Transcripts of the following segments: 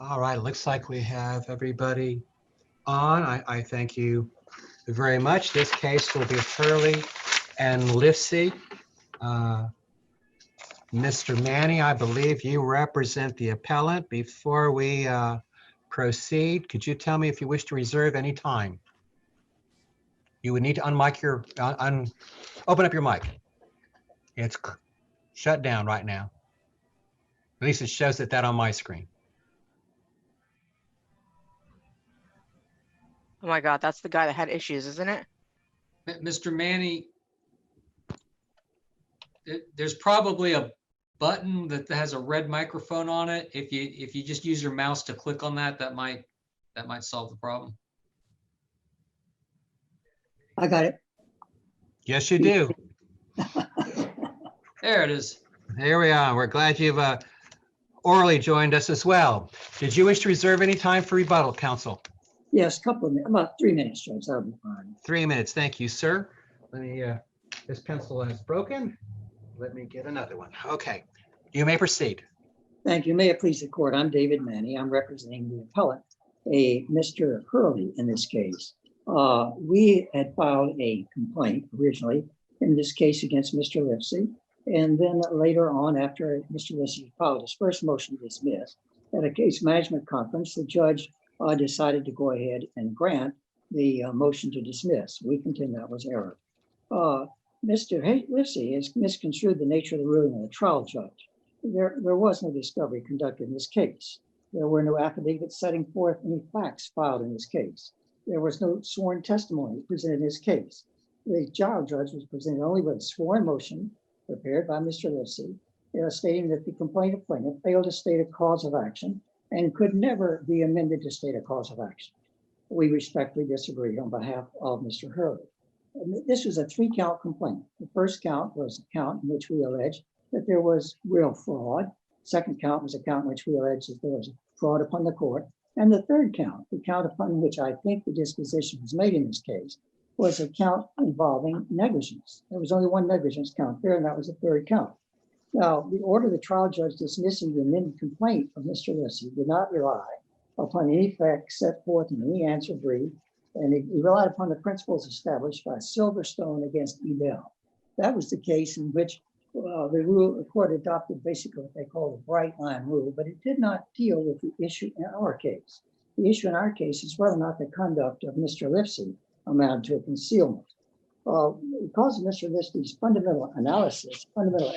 All right, it looks like we have everybody on. I thank you very much. This case will be Hurley and Livesey. Mr. Manny, I believe you represent the appellant. Before we proceed, could you tell me if you wish to reserve any time? You would need to unmic your, open up your mic. It's shut down right now. At least it shows that on my screen. Oh my God, that's the guy that had issues, isn't it? Mr. Manny, there's probably a button that has a red microphone on it. If you just use your mouse to click on that, that might solve the problem. I got it. Yes, you do. There it is. Here we are. We're glad you've orally joined us as well. Did you wish to reserve any time for rebuttal, counsel? Yes, couple of minutes, about 3 minutes, Judge. That'll be fine. 3 minutes. Thank you, sir. Let me, this pencil is broken. Let me get another one. Okay, you may proceed. Thank you. May it please the court. I'm David Manny. I'm representing the appellant, Mr. Hurley in this case. We had filed a complaint originally in this case against Mr. Livesey. And then later on, after Mr. Livesey filed his first motion to dismiss, at a case management conference, the judge decided to go ahead and grant the motion to dismiss. We contend that was error. Mr. Livesey has misconstrued the nature of the ruling of the trial judge. There was no discovery conducted in this case. There were no affidavits setting forth any facts filed in this case. There was no sworn testimony presented in this case. The trial judge was presented only with a sworn motion prepared by Mr. Livesey, stating that the complainant plaintiff failed to state a cause of action and could never be amended to state a cause of action. We respectfully disagree on behalf of Mr. Hurley. This was a 3-count complaint. The first count was a count in which we alleged that there was real fraud. Second count was a count in which we alleged that there was fraud upon the court. And the third count, the count upon which I think the disposition was made in this case, was a count involving negligence. There was only one negligence count there, and that was the third count. Now, the order of the trial judge dismissing the amended complaint of Mr. Livesey did not rely upon any facts set forth in any answer brief, and it relied upon the principles established by Silverstone against Ebell. That was the case in which the court adopted basically what they call the bright line rule, but it did not deal with the issue in our case. The issue in our case is whether or not the conduct of Mr. Livesey amounted to a concealment. Because of Mr. Livesey's fundamental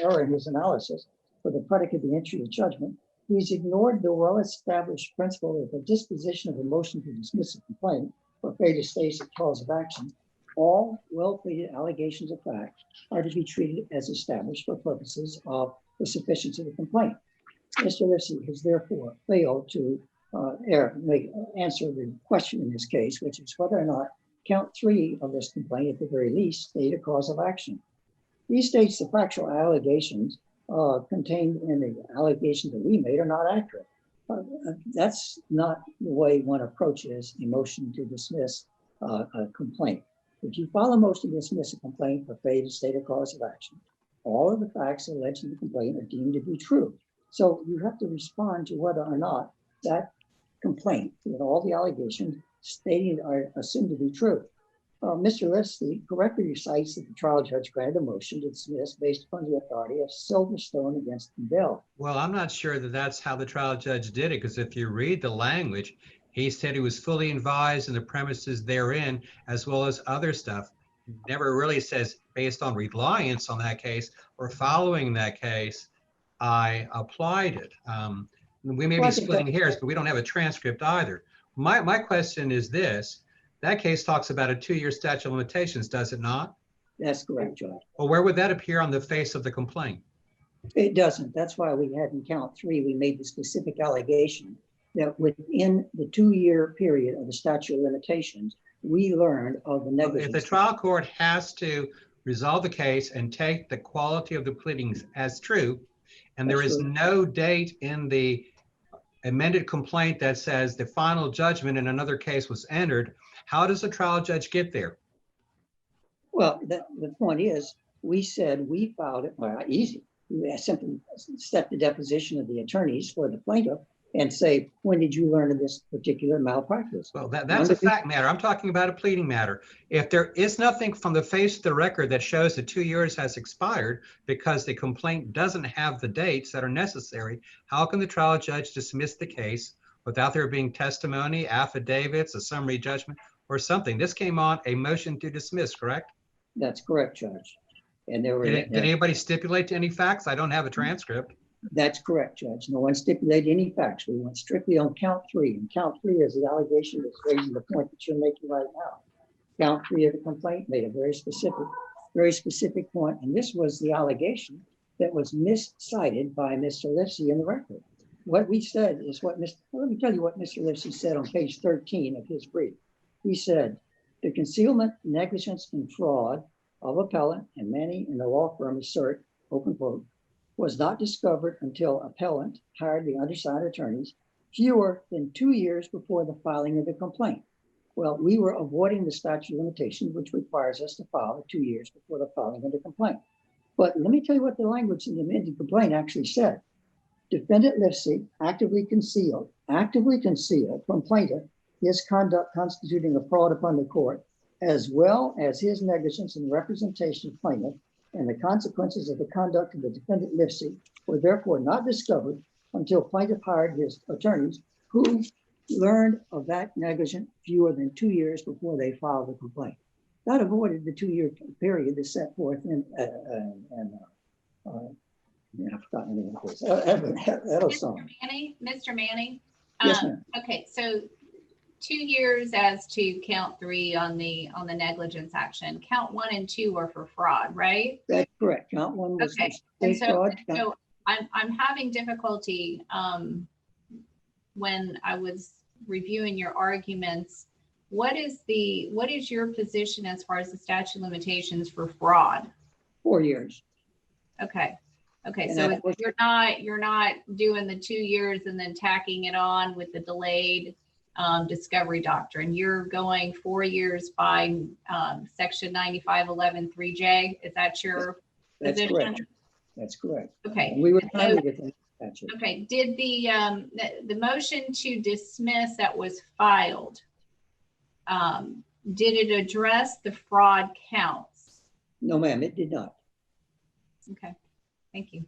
error in his analysis for the predicate of the entry of judgment, he's ignored the well-established principle of the disposition of a motion to dismiss a complaint or failure to state a cause of action. All well-pleaded allegations of fact are to be treated as established for purposes of the sufficiency of the complaint. Mr. Livesey has therefore failed to answer the question in this case, which is whether or not count 3 of this complaint, at the very least, state a cause of action. He states the factual allegations contained in the allegations that we made are not accurate. That's not the way one approaches a motion to dismiss a complaint. If you file a motion to dismiss a complaint for failure to state a cause of action, all of the facts alleged in the complaint are deemed to be true. So you have to respond to whether or not that complaint, with all the allegations stating are assumed to be true. Mr. Livesey correctly recites that the trial judge granted a motion to dismiss based upon the authority of Silverstone against Bell. Well, I'm not sure that that's how the trial judge did it, because if you read the language, he said he was fully advised in the premises therein, as well as other stuff. Never really says based on reliance on that case or following that case, I applied it. We may be splitting hairs, but we don't have a transcript either. My question is this: that case talks about a 2-year statute of limitations, does it not? That's correct, Judge. Well, where would that appear on the face of the complaint? It doesn't. That's why we had in count 3, we made the specific allegation that within the 2-year period of the statute of limitations, we learned of the negligence. If the trial court has to resolve the case and take the quality of the pleadings as true, and there is no date in the amended complaint that says the final judgment in another case was entered, how does the trial judge get there? Well, the point is, we said we filed it, well, easy. We simply set the deposition of the attorneys for the plaintiff and say, when did you learn of this particular malpractice? Well, that's a fact matter. I'm talking about a pleading matter. If there is nothing from the face of the record that shows that 2 years has expired because the complaint doesn't have the dates that are necessary, how can the trial judge dismiss the case without there being testimony, affidavits, a summary judgment, or something? This came on a motion to dismiss, correct? That's correct, Judge. And there were. Did anybody stipulate to any facts? I don't have a transcript. That's correct, Judge. No one stipulated any facts. We went strictly on count 3. And count 3 is the allegation that's raising the point that you're making right now. Count 3 of the complaint made a very specific point. And this was the allegation that was miscited by Mr. Livesey in the record. What we said is what let me tell you what Mr. Livesey said on page 13 of his brief. He said, the concealment, negligence, and fraud of appellant and many in the law firm assert, open quote, was not discovered until appellant hired the undersigned attorneys fewer than 2 years before the filing of the complaint. Well, we were avoiding the statute of limitations, which requires us to file 2 years before the filing of the complaint. But let me tell you what the language in the amended complaint actually said. Defendant Livesey actively concealed from plaintiff his conduct constituting a fraud upon the court, as well as his negligence in representation of plaintiff, and the consequences of the conduct of the defendant Livesey were therefore not discovered until plaintiff hired his attorneys, who learned of that negligence fewer than 2 years before they filed the complaint. That avoided the 2-year period that's set forth in I've forgotten the name of this. Mr. Manning. Yes, ma'am. Okay, so 2 years as to count 3 on the negligence action. Count 1 and 2 were for fraud, right? That's correct. Count 1 was okay. fraud. So I'm having difficulty when I was reviewing your arguments. What is your position as far as the statute of limitations for fraud? 4 years. Okay. Okay, And so you're not doing the 2 years and then tacking it on with the delayed discovery doctrine. You're going 4 years by section 9511(3)J. Is that your position? Correct. That's correct. Okay. And we were trying to get that statute. Okay. Did the motion to dismiss that was filed, did it address the fraud counts? No, ma'am, it did not. Okay. Thank you.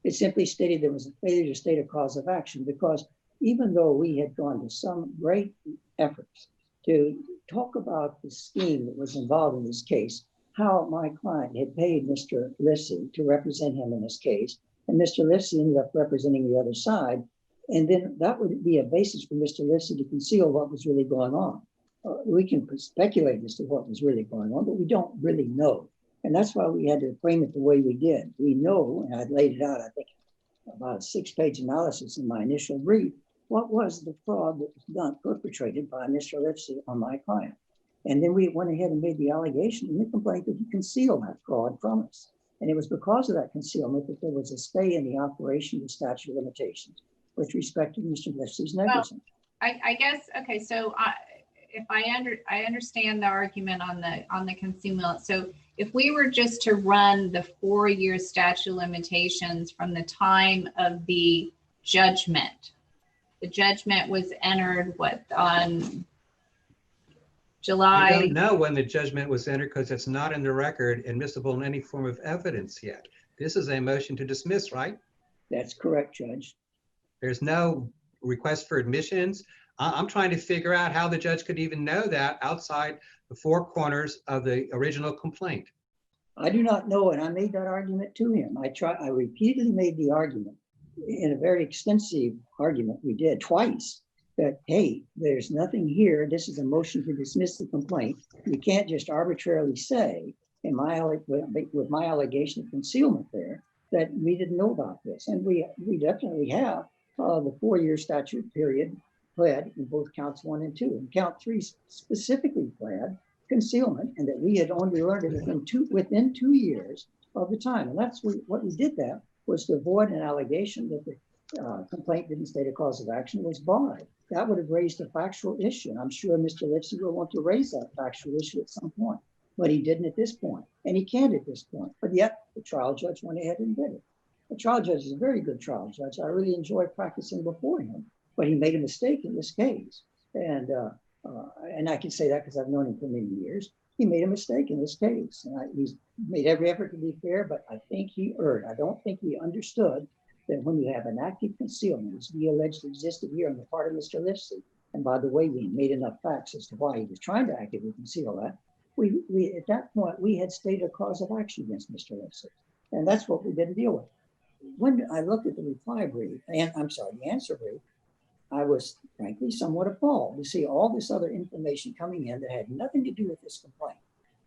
It simply stated there was a failure to state a cause of action, because even though we had gone to some great efforts to talk about the scheme that was involved in this case, how my client had paid Mr. Livesey to represent him in this case, and Mr. Livesey ended up representing the other side, and then that would be a basis for Mr. Livesey to conceal what was really going on. We can speculate as to what was really going on, but we don't really know. And that's why we had to frame it the way we did. We know, and I laid it out, I think, about a 6-page analysis in my initial brief, what was the fraud that was perpetrated by Mr. Livesey on my client. And then we went ahead and made the allegation in the complaint that he concealed that fraud from us. And it was because of that concealment that there was a stay in the operation of the statute of limitations with respect to Mr. Livesey's negligence. Well, I guess, okay, so if I understand the argument on the concealment. So if we were just to run the 4-year statute of limitations from the time of the judgment was entered on July? I don't know when the judgment was entered because it's not in the record admissible in any form of evidence yet. This is a motion to dismiss, right? That's correct, Judge. There's no request for admissions. I'm trying to figure out how the judge could even know that outside the 4 corners of the original complaint. I do not know, and I made that argument to him. I repeatedly made the argument in a very extensive argument we did twice that, hey, there's nothing here. This is a motion to dismiss the complaint. You can't just arbitrarily say, with my allegation of concealment there, that we didn't know about this. And we definitely have the 4-year statute period pled in both counts 1 and 2. And count 3 specifically pled concealment, and that we had only learned it within 2 years of the time. And that's what we did that was to avoid an allegation that the complaint didn't state a cause of action. It was barred. That would have raised a factual issue. And I'm sure Mr. Livesey will want to raise that factual issue at some point, but he didn't at this point, and he can't at this point. But yet the trial judge went ahead and did it. The trial judge is a very good trial judge. I really enjoy practicing before him. but he made a mistake in this case. And I can say that because I've known him for many years. He made a mistake in this case. And he's made every effort to be fair, but I think he erred. I don't think he understood that when you have an active concealment, as we alleged existed here on the part of Mr. Lipsey, and by the way, we made enough facts as to why he was trying to actively conceal that. We at that point, we had stated a cause of action against Mr. Lipsey. And that's what we didn't deal with. When I looked at the reply brief, and I'm sorry, the answer brief, I was frankly somewhat appalled to see all this other information coming in that had nothing to do with this complaint.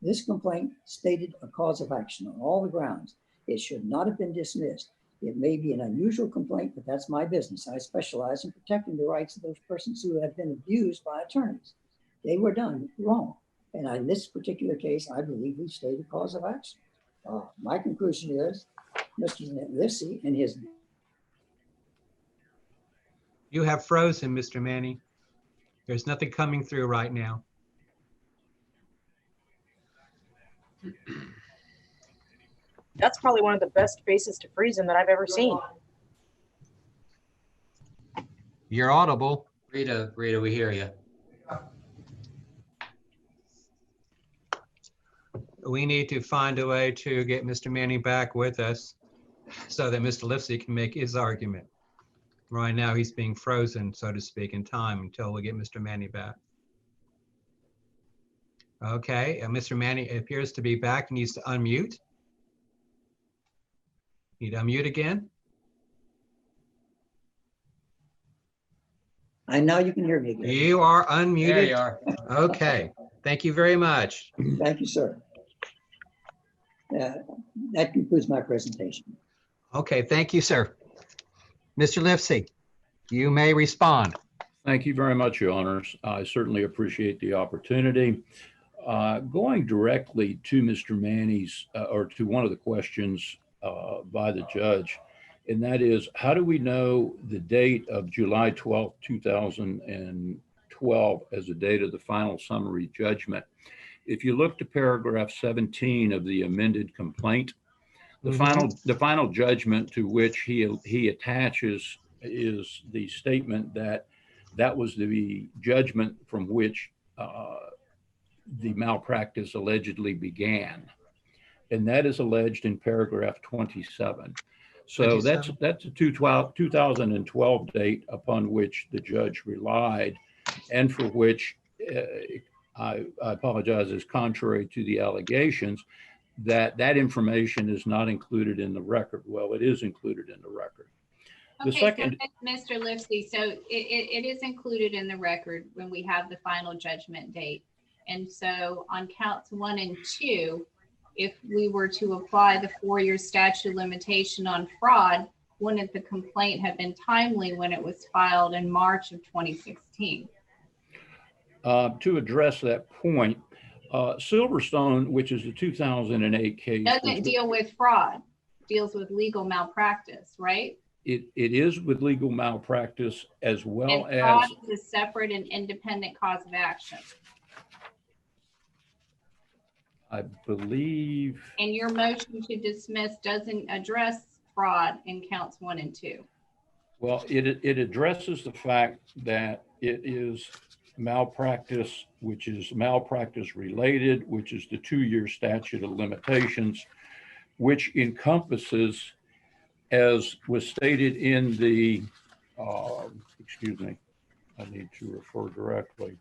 This complaint stated a cause of action on all the grounds. It should not have been dismissed. It may be an unusual complaint, but that's my business. I specialize in protecting the rights of those persons who have been abused by attorneys. They were done wrong. And in this particular case, I believe we stated cause of action. My conclusion is Mr. Lipsey and his... You have frozen, Mr. Manny. There's nothing coming through right now. That's probably one of the best bases to freeze him that I've ever seen. You're audible. Rita, we hear you. We need to find a way to get Mr. Manny back with us so that Mr. Lipsey can make his argument. Right now, he's being frozen, so to speak, in time until we get Mr. Manny back. Okay, Mr. Manny appears to be back. He needs to unmute. Need to unmute again? I know you can hear me again. You are unmuted. There you are. Okay, thank you very much. Thank you, sir. That concludes my presentation. Okay, thank you, sir. Mr. Lipsey, you may respond. Thank you very much, Your Honors. I certainly appreciate the opportunity. Going directly to Mr. Manny's, or to one of the questions by the judge, and that is, how do we know the date of July 12, 2012 as the date of the final summary judgment? If you look to paragraph 17 of the amended complaint, the final judgment to which he attaches is the statement that that was the judgment from which the malpractice allegedly began, and that is alleged in paragraph 27. So that's a 2012 date upon which the judge relied, and for which I apologize, is contrary to the allegations that information is not included in the record. Well, it is included in the record. The Okay, second, so Mr. Lipsey, so it is included in the record when we have the final judgment date. And so on counts 1 and 2, if we were to apply the 4-year statute of limitation on fraud, wouldn't the complaint have been timely when it was filed in March of 2016? to address that point, Silverstone, which is the 2008 case, Doesn't deal with fraud, deals with legal malpractice, right? it is with legal malpractice as well And fraud as is a separate and independent cause of action. I believe. And your motion to dismiss doesn't address fraud in counts 1 and 2. Well, it addresses the fact that it is malpractice, which is malpractice related, which is the 2-year statute of limitations, which encompasses, as was stated in the, excuse me, I need to refer directly.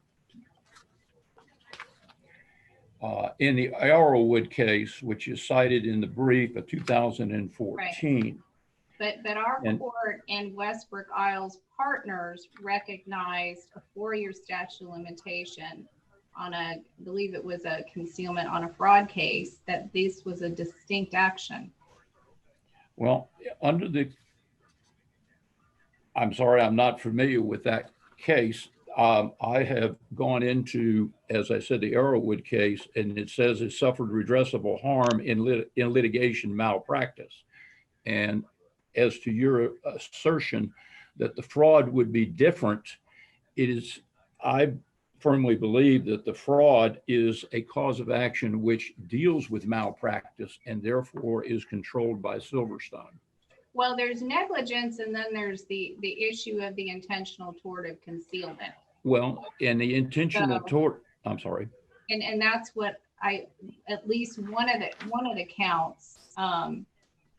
In the Arrowwood case, which is cited in the brief of 2014. Right. But our court and Westbrook Isles partners recognized a 4-year statute of limitation on I believe it was a concealment on a fraud case, that this was a distinct action. Well, under the, I'm sorry, I'm not familiar with that case. I have gone into, as I said, the Arrowwood case, and it says it suffered redressable harm in litigation malpractice. And as to your assertion that the fraud would be different, it is, I firmly believe that the fraud is a cause of action which deals with malpractice and therefore is controlled by Silverstone. Well, there's negligence, and then there's the issue of the intentional tort of concealment. Well, and the intentional So- tort, I'm sorry. And that's what at least one of the counts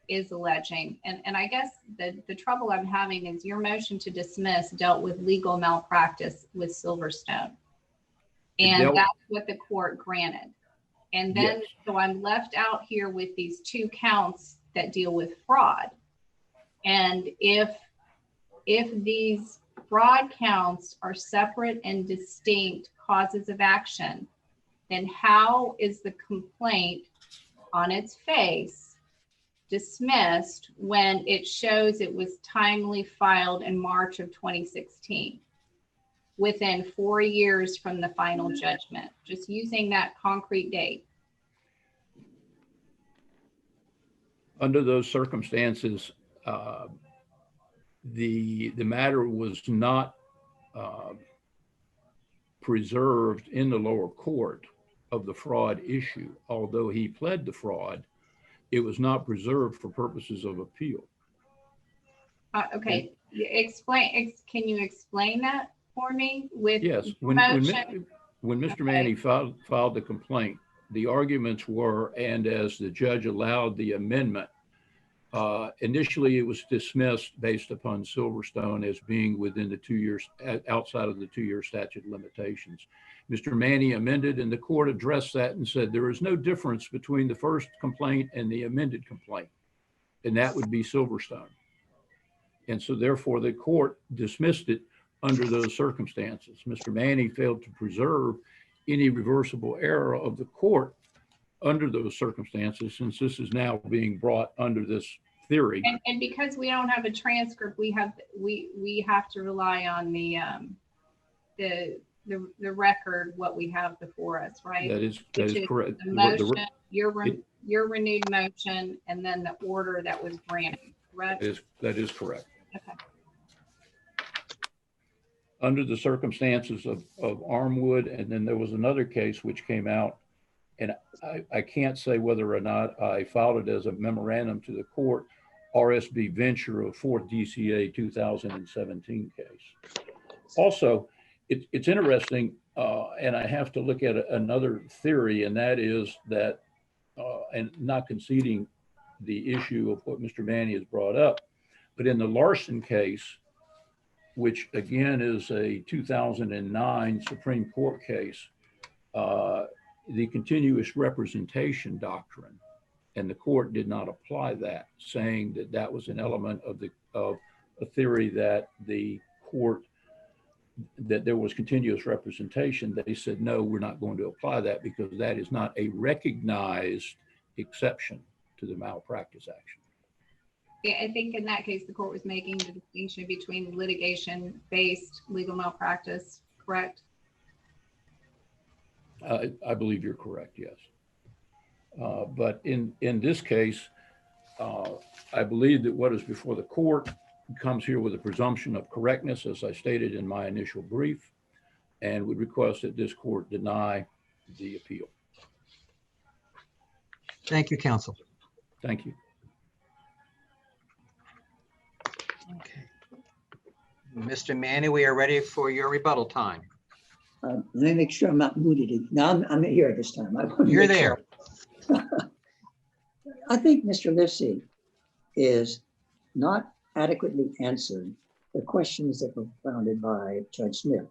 is alleging. And I guess the trouble I'm having is your motion to dismiss dealt with legal malpractice with Silverstone. And that's what the court granted. And then, Yes. so I'm left out here with these 2 counts that deal with fraud. And if these fraud counts are separate and distinct causes of action, then how is the complaint on its face dismissed when it shows it was timely filed in March of 2016, within 4 years from the final judgment, just using that concrete date? Under those circumstances, the matter was not preserved in the lower court of the fraud issue. Although he pled the fraud, it was not preserved for purposes of appeal. Okay, can you explain that for me with Yes, when Mr. Manny filed the complaint, the arguments were, and as the judge allowed the amendment, initially it was dismissed based upon Silverstone as being within the 2 years, outside of the 2-year statute of limitations. Mr. Manny amended, and the court addressed that and said there is no difference between the first complaint and the amended complaint, and that would be Silverstone. And so therefore the court dismissed it under those circumstances. Mr. Manny failed to preserve any reversible error of the court under those circumstances, since this is now being brought under this theory. And because we don't have a transcript, we have to rely on the record, what we have before us, right? That is correct. The motion, your renewed motion, and then the order that was granted, correct? That is correct. Okay. Under the circumstances of Armwood, and then there was another case which came out, and I can't say whether or not I filed it as a memorandum to the court, RSB Venture of 4th DCA 2017 case. Also, it's interesting, and I have to look at another theory, and that is that, and not conceding the issue of what Mr. Manny has brought up, but in the Larson case, which again is a 2009 Supreme Court case, the continuous representation doctrine, and the court did not apply that, saying that that was an element of a theory that the court, that there was continuous representation. They said, no, we're not going to apply that because that is not a recognized exception to the malpractice action. Yeah, I think in that case, the court was making the distinction between litigation-based legal malpractice, correct? I believe you're correct, yes. But in this case, I believe that what is before the court comes here with a presumption of correctness, as I stated in my initial brief, and would request that this court deny the appeal. Thank you, counsel. Thank you. Okay. Mr. Manny, we are ready for your rebuttal time. Let me make sure I'm not muted. Now I'm here this time. You're there. I think Mr. Livesey is not adequately answered the questions that were propounded by Judge Smith.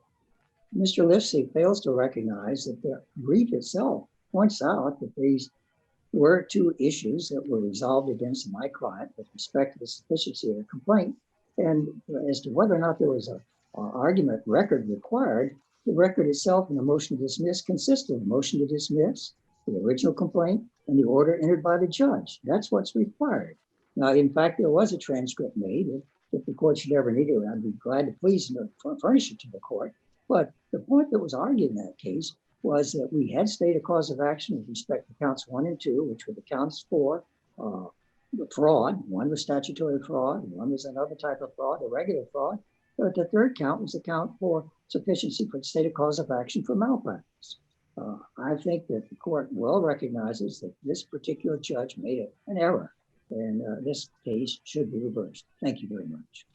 Mr. Livesey fails to recognize that the brief itself points out that these were 2 issues that were resolved against my client with respect to the sufficiency of the complaint. And as to whether or not there was an argument record required, the record itself in the motion to dismiss consists of the motion to dismiss, the original complaint, and the order entered by the judge. That's what's required. Now, in fact, there was a transcript made. If the court should ever need it, I'd be glad to please furnish it to the court. But the point that was argued in that case was that we had stated a cause of action with respect to counts 1 and 2, which were the counts for the fraud. One was statutory fraud, and one was another type of fraud, a regular fraud. But the third count was the count for sufficiency for the stated cause of action for malpractice. I think that the court well recognizes that this particular judge made an error And this case should be reversed. Thank you very much.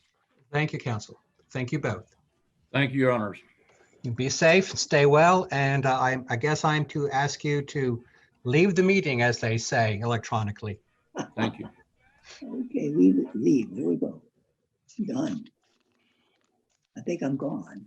Thank you, counsel. Thank you both. Thank you, Your Honors. Be safe, stay well, and I guess I'm to ask you to leave the meeting, as they say, electronically. Thank you. Okay, leave. There we go. Done. I think I'm gone.